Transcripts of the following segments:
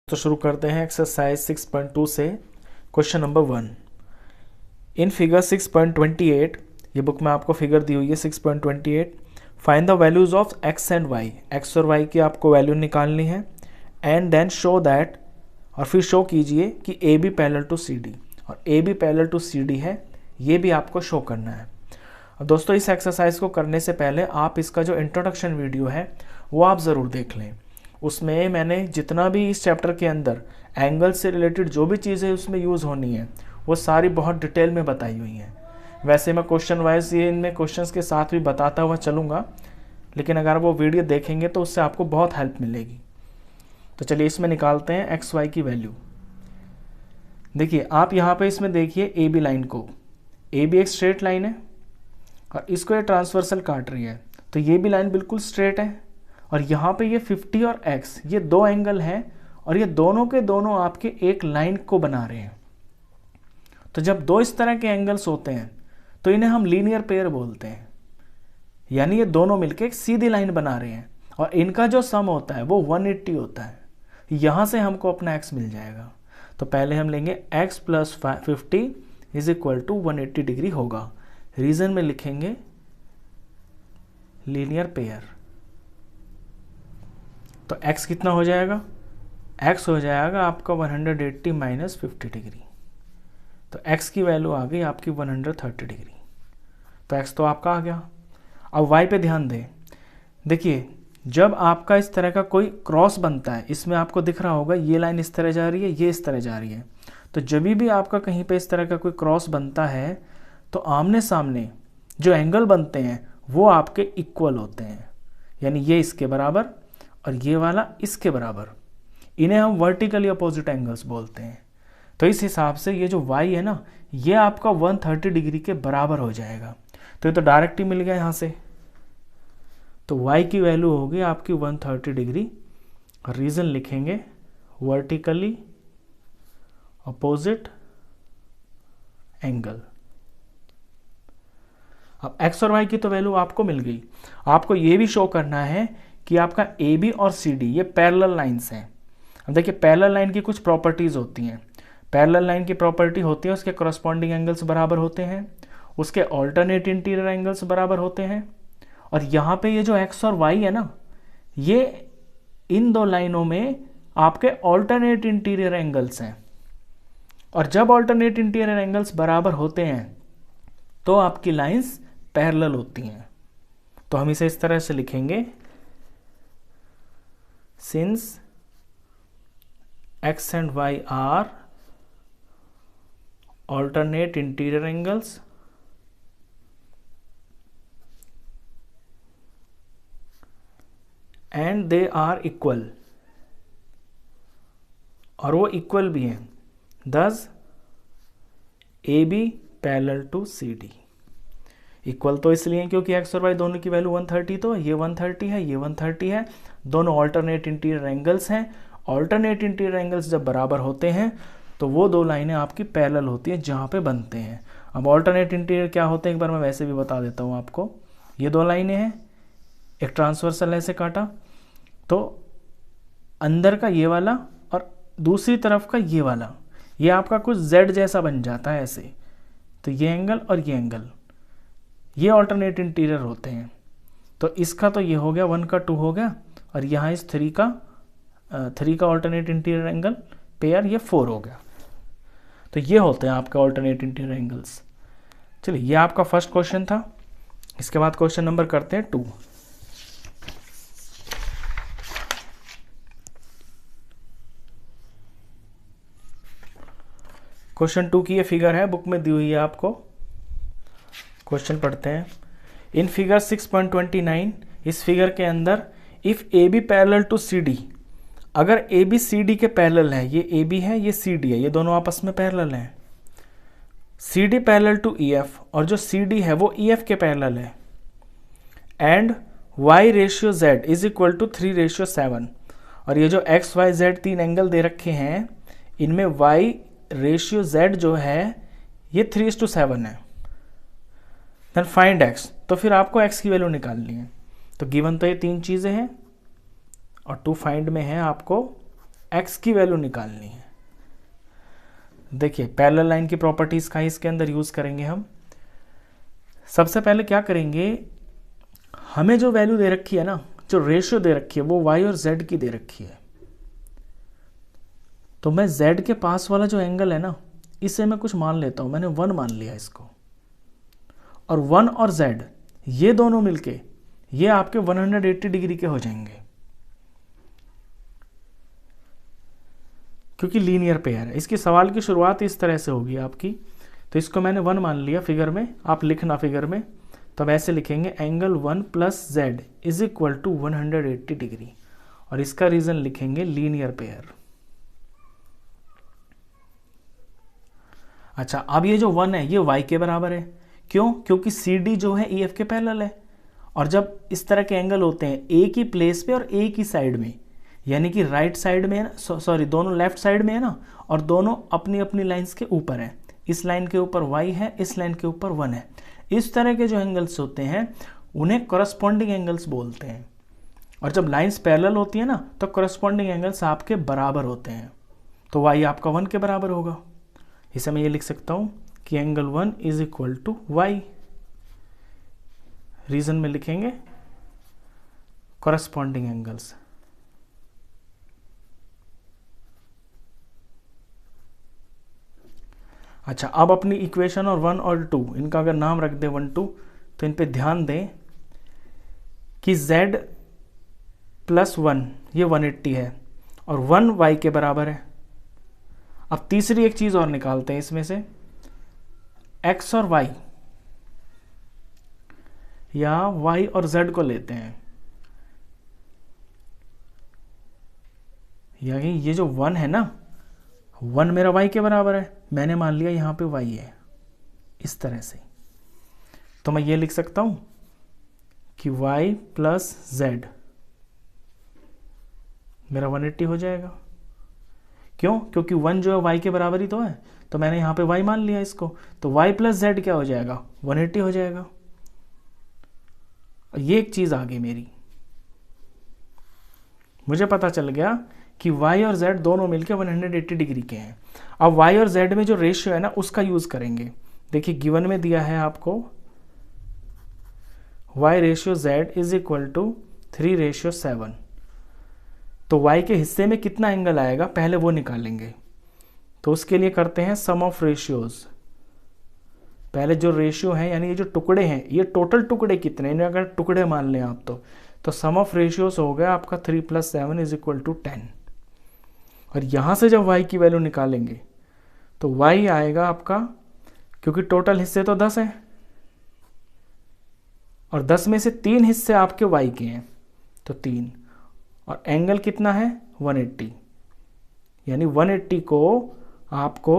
तो शुरू करते हैं एक्सरसाइज 6.2 से क्वेश्चन नंबर 1। इन फिगर 6.28, ये बुक में आपको फिगर दी हुई है 6.28। Find the values of x and y, x और वाई की आपको वैल्यू निकालनी है। एंड देन शो दैट, और फिर शो कीजिए कि A B parallel to C D, और A B parallel to C D है, ये भी आपको शो करना है। और दोस्तों इस एक्सरसाइज को करने से पहले आप इसका जो इंट्रोडक्शन वीडियो है वो आप ज़रूर देख लें। उसमें मैंने जितना भी इस चैप्टर के अंदर एंगल से रिलेटेड जो भी चीज़ें उसमें यूज़ होनी है वो सारी बहुत डिटेल में बताई हुई हैं। वैसे मैं क्वेश्चन वाइज ये इनमें क्वेश्चंस के साथ भी बताता हुआ चलूँगा, लेकिन अगर वो वीडियो देखेंगे तो उससे आपको बहुत हेल्प मिलेगी। तो चलिए इसमें निकालते हैं एक्स वाई की वैल्यू। देखिए आप यहाँ पे इसमें देखिए ए बी लाइन को, ए बी एक स्ट्रेट लाइन है और इसको ये ट्रांसवर्सल काट रही है, तो ये भी लाइन बिल्कुल स्ट्रेट है। और यहाँ पे ये 50 और x ये दो एंगल हैं और ये दोनों के दोनों आपके एक लाइन को बना रहे हैं। तो जब दो इस तरह के एंगल्स होते हैं तो इन्हें हम लीनियर पेयर बोलते हैं, यानी ये दोनों मिलके एक सीधी लाइन बना रहे हैं और इनका जो सम होता है वो 180 होता है। यहाँ से हमको अपना x मिल जाएगा। तो पहले हम लेंगे x plus 50 is equal to 180 degree होगा। रीजन में लिखेंगे लीनियर पेयर। तो x कितना हो जाएगा, x हो जाएगा आपका 180 माइनस 50 डिग्री। तो x की वैल्यू आ गई आपकी 130 डिग्री। तो x तो आपका आ गया। अब y पे ध्यान दें। देखिए जब आपका इस तरह का कोई क्रॉस बनता है, इसमें आपको दिख रहा होगा ये लाइन इस तरह जा रही है, ये इस तरह जा रही है। तो जब भी आपका कहीं पे इस तरह का कोई क्रॉस बनता है तो आमने सामने जो एंगल बनते हैं वो आपके इक्वल होते हैं, यानी ये इसके बराबर और ये वाला इसके बराबर। इन्हें हम वर्टिकली अपोजिट एंगल्स बोलते हैं। तो इस हिसाब से ये जो y है ना, ये आपका 130 डिग्री के बराबर हो जाएगा। तो ये तो डायरेक्ट ही मिल गया यहाँ से। तो y की वैल्यू होगी आपकी 130 डिग्री। रीजन लिखेंगे वर्टिकली अपोजिट एंगल। अब x और y की तो वैल्यू आपको मिल गई। आपको ये भी शो करना है कि आपका ए बी और सी डी ये पैरेलल लाइंस हैं। अब देखिए पैरेलल लाइन की कुछ प्रॉपर्टीज़ होती हैं। पैरेलल लाइन की प्रॉपर्टी होती है उसके करस्पॉन्डिंग एंगल्स बराबर होते हैं, उसके ऑल्टरनेट इंटीरियर एंगल्स बराबर होते हैं। और यहाँ पे ये जो एक्स और वाई है ना, ये इन दो लाइनों में आपके ऑल्टरनेट इंटीरियर एंगल्स हैं। और जब ऑल्टरनेट इंटीरियर एंगल्स बराबर होते हैं तो आपकी लाइंस पैरेलल होती हैं। तो हम इसे इस तरह से लिखेंगे, since x and y are alternate interior angles and they are equal, और वो इक्वल भी हैं, thus AB parallel to CD। Equal तो इसलिए क्योंकि x और y दोनों की वैल्यू 130, तो ये 130 है, ये 130 है, दोनों ऑल्टरनेट इंटीरियर एंगल्स हैं। ऑल्टरनेट इंटीरियर एंगल्स जब बराबर होते हैं तो वो दो लाइनें आपकी पैरेलल होती हैं जहाँ पे बनते हैं। अब ऑल्टरनेट इंटीरियर क्या होते हैं एक बार मैं वैसे भी बता देता हूँ आपको। ये दो लाइनें हैं, एक ट्रांसवर्सल ऐसे काटा, तो अंदर का ये वाला और दूसरी तरफ का ये वाला, ये आपका कुछ z जैसा बन जाता है ऐसे। तो ये एंगल और ये एंगल ये ऑल्टरनेट इंटीरियर होते हैं। तो इसका तो ये हो गया 1 का 2 हो गया, और यहाँ इस 3 का ऑल्टरनेट इंटीरियर एंगल पेयर ये 4 हो गया। तो ये होते हैं आपके ऑल्टरनेट इंटीरियर एंगल्स। चलिए ये आपका फर्स्ट क्वेश्चन था। इसके बाद क्वेश्चन नंबर करते हैं 2। क्वेश्चन 2 की ये फिगर है, बुक में दी हुई है आपको। क्वेश्चन पढ़ते हैं। इन फिगर 6.29, इस फिगर के अंदर if A B parallel to C D, अगर ए बी सी डी के पैरेलल है, ये ए बी है ये सी डी है, ये दोनों आपस में पैरेलल हैं। C D parallel to E F, और जो सी डी है वो ई एफ के पैरेलल है। And y ratio z is equal to 3:7, और ये जो एक्स वाई जेड तीन एंगल दे रखे हैं इनमें वाई रेशियो जेड जो है ये 3:7 है। देन फाइंड x, तो फिर आपको x की वैल्यू निकालनी है। तो गिवन तो ये तीन चीज़ें हैं और टू फाइंड में है आपको x की वैल्यू निकालनी है। देखिए पैरेलल लाइन की प्रॉपर्टीज का इसके अंदर यूज करेंगे हम। सबसे पहले क्या करेंगे, हमें जो वैल्यू दे रखी है ना, जो रेशियो दे रखी है वो y और z की दे रखी है। तो मैं z के पास वाला जो एंगल है ना, इसे मैं कुछ मान लेता हूं, मैंने 1 मान लिया इसको। और 1 और z ये दोनों मिलके ये आपके 180 डिग्री के हो जाएंगे, क्योंकि लीनियर पेयर है। इसकी सवाल की शुरुआत इस तरह से होगी आपकी। तो इसको मैंने 1 मान लिया फिगर में, आप लिखना फिगर में। तो अब ऐसे लिखेंगे angle 1 plus z is equal to 180 degree, और इसका रीजन लिखेंगे लीनियर पेयर। अच्छा, अब ये जो 1 है ये y के बराबर है। क्यों? क्योंकि CD जो है EF के पैरेलल है। और जब इस तरह के एंगल होते हैं एक ही प्लेस पे और एक ही साइड में, यानी कि राइट साइड में है ना, सॉरी दोनों लेफ्ट साइड में है ना, और दोनों अपनी अपनी लाइंस के ऊपर है। इस लाइन के ऊपर y है, इस लाइन के ऊपर 1 है। इस तरह के जो एंगल्स होते हैं उन्हें कॉरस्पॉन्डिंग एंगल्स बोलते हैं। और जब लाइंस पैरेलल होती है ना, तो कॉरस्पॉन्डिंग एंगल्स आपके बराबर होते हैं। तो y आपका 1 के बराबर होगा। इसे मैं ये लिख सकता हूं कि angle 1 is equal to y। Reason में लिखेंगे कॉरस्पॉन्डिंग एंगल्स। अच्छा, अब अपनी इक्वेशन और 1 और 2 इनका अगर नाम रख दे 1 2, तो इन पे ध्यान दें कि z प्लस 1 ये 180 है और 1 y के बराबर है। अब तीसरी एक चीज और निकालते हैं इसमें से, x और y, या y और z को लेते हैं। यानी ये जो 1 है ना, 1 मेरा y के बराबर है, मैंने मान लिया यहां पे y है इस तरह से। तो मैं ये लिख सकता हूं कि y प्लस z मेरा 180 हो जाएगा। क्यों? क्योंकि 1 जो है y के बराबर ही तो है, तो मैंने यहां पे y मान लिया इसको। तो y प्लस z क्या हो जाएगा? 180 हो जाएगा। ये एक चीज आ गई मेरी, मुझे पता चल गया कि y और z दोनों मिलकर 180 डिग्री के हैं। अब y और z में जो रेशियो है ना, उसका यूज करेंगे। देखिए गिवन में दिया है आपको y ratio z is equal to 3:7। तो y के हिस्से में कितना एंगल आएगा पहले वो निकालेंगे। तो उसके लिए करते हैं सम ऑफ रेशियोज। पहले जो रेशियो है, यानी ये जो टुकड़े हैं, ये टोटल टुकड़े कितने, इन्हें अगर टुकड़े मान लें आप तो सम ऑफ रेशियोज हो गया आपका 3 + 7 इज इक्वल टू 10। और यहां से जब y की वैल्यू निकालेंगे तो y आएगा आपका, क्योंकि टोटल हिस्से तो 10 हैं और 10 में से 3 हिस्से आपके y के हैं, तो 3, और एंगल कितना है 180, यानी 180 को आपको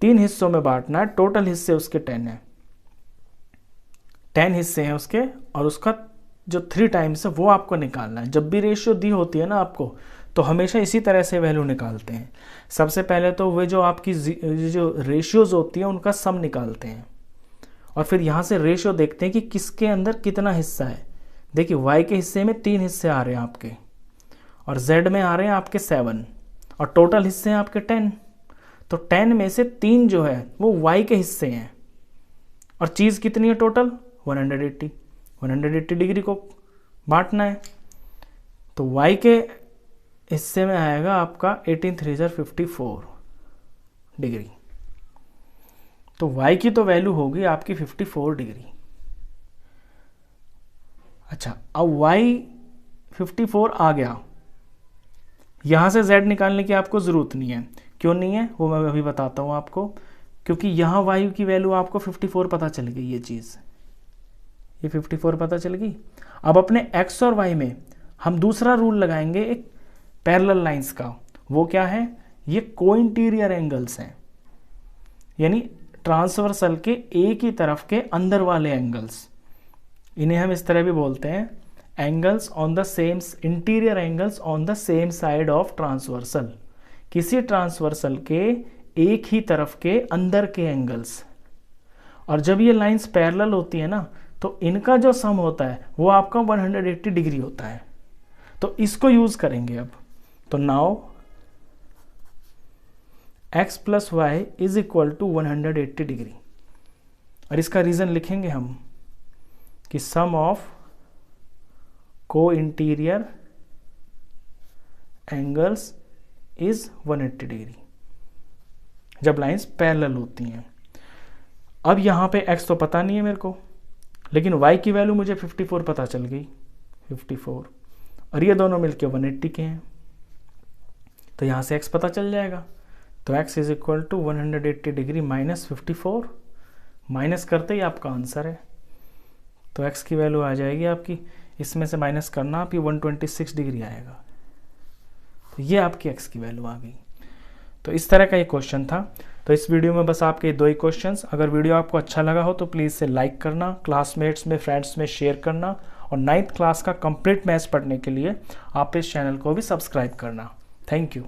3 हिस्सों में बांटना है। टोटल हिस्से उसके 10 है, 10 हिस्से हैं उसके, और उसका जो 3 टाइम्स है वो आपको निकालना है। जब भी रेशियो दी होती है ना आपको, तो हमेशा इसी तरह से वैल्यू निकालते हैं। सबसे पहले तो वे जो आपकी जो रेशियोज होती है उनका सम निकालते हैं, और फिर यहाँ से रेशियो देखते हैं कि किसके अंदर कितना हिस्सा है। देखिए y के हिस्से में 3 हिस्से आ रहे हैं आपके, और z में आ रहे हैं आपके 7, और टोटल हिस्से हैं आपके 10। तो 10 में से 3 जो है वो y के हिस्से हैं, और चीज कितनी है टोटल 180 डिग्री को बांटना है। तो y के हिस्से में आएगा आपका 18 3 54 डिग्री। तो y की तो वैल्यू होगी आपकी 54 डिग्री। अच्छा, अब y 54 आ गया, यहां से z निकालने की आपको जरूरत नहीं है। क्यों नहीं है वो मैं अभी बताता हूं आपको, क्योंकि यहां y की वैल्यू आपको 54 पता चल गई। ये चीज, ये 54 पता चल गई। अब अपने x और y में हम दूसरा रूल लगाएंगे एक पैरेलल लाइंस का। वो क्या है? ये कोइंटीरियर एंगल्स हैं, यानी ट्रांसवर्सल के एक ही तरफ के अंदर वाले एंगल्स। इन्हें हम इस तरह भी बोलते हैं angles on the same, interior angles on the same side of transversal. किसी ट्रांसवर्सल के एक ही तरफ के अंदर के एंगल्स। और जब ये लाइंस पैरेलल होती है ना, तो इनका जो सम होता है वो आपका 180 डिग्री होता है। तो इसको यूज करेंगे अब। तो now x plus y is equal to 180 degree. और इसका रीज़न लिखेंगे हम कि सम ऑफ को इंटीरियर एंगल्स इज 180 डिग्री जब लाइंस पैरेलल होती हैं। अब यहाँ पे x तो पता नहीं है मेरे को, लेकिन y की वैल्यू मुझे 54 पता चल गई, 54, और ये दोनों मिलके 180 के हैं, तो यहाँ से x पता चल जाएगा। तो x is equal to 180 degree minus 54, minus करते ही आपका आंसर है। तो x की वैल्यू आ जाएगी आपकी, इसमें से माइनस करना आपकी 126 डिग्री आएगा। तो ये आपकी x की वैल्यू आ गई। तो इस तरह का ये क्वेश्चन था। तो इस वीडियो में बस आपके 2 ही क्वेश्चंस। अगर वीडियो आपको अच्छा लगा हो तो प्लीज़ इसे लाइक करना, क्लासमेट्स में, फ्रेंड्स में शेयर करना, और 9th क्लास का कंप्लीट मैथ्स पढ़ने के लिए आप इस चैनल को भी सब्सक्राइब करना। Thank you.